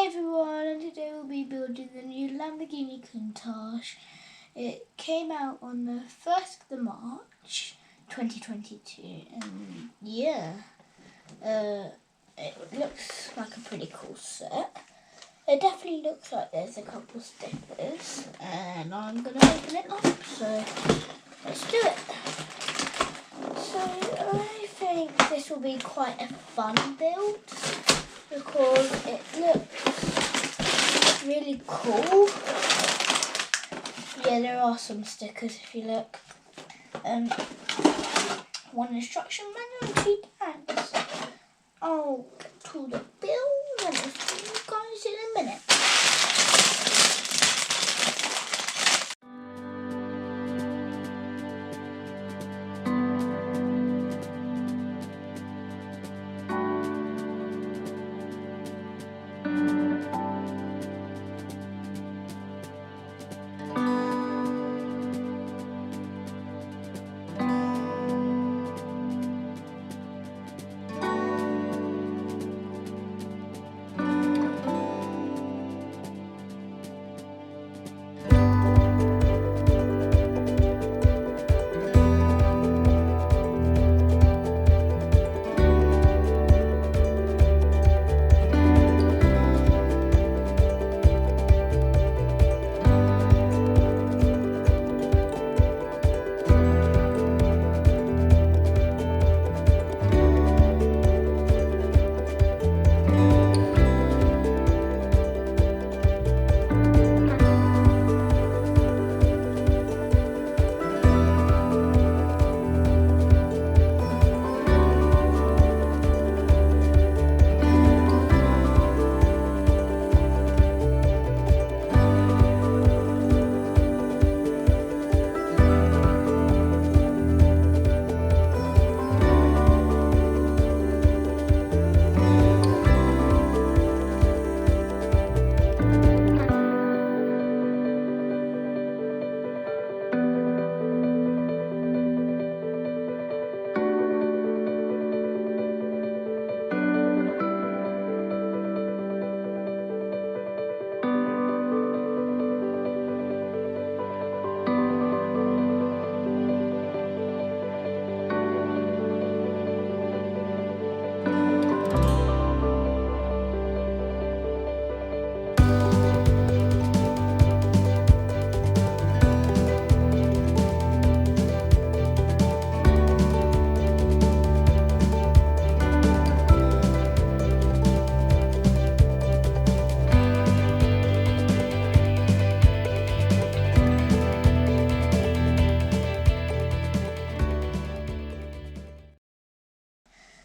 everyone, and today we'll be building the new Lamborghini Countach. It came out on the 1st of March 2022 and it looks like a pretty cool set. It definitely looks like there's a couple stickers and I'm going to open it up, so let's do it. So I think this will be quite a fun build because it looks really cool. Yeah, there are some stickers if you look. One instruction manual and 2 bags. I'll get to the build and I'll see you guys in a minute.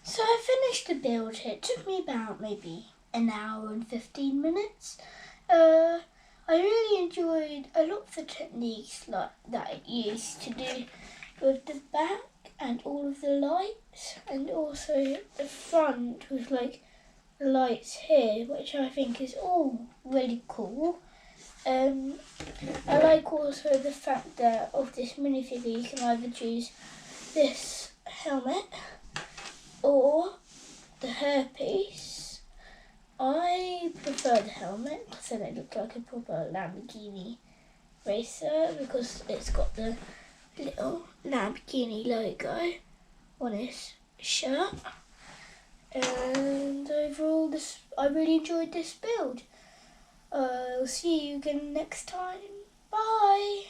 So I finished the build. It took me about maybe an hour and 15 minutes. I really enjoyed a lot of the techniques that it used to do with the back and all of the lights, and also the front with like the lights here, which I think is all really cool. I like also the fact that of this minifigure you can either choose this helmet or the hairpiece. I prefer the helmet because then it looks like a proper Lamborghini racer because it's got the little Lamborghini logo on his shirt. And overall, I really enjoyed this build. I'll see you again next time. Bye!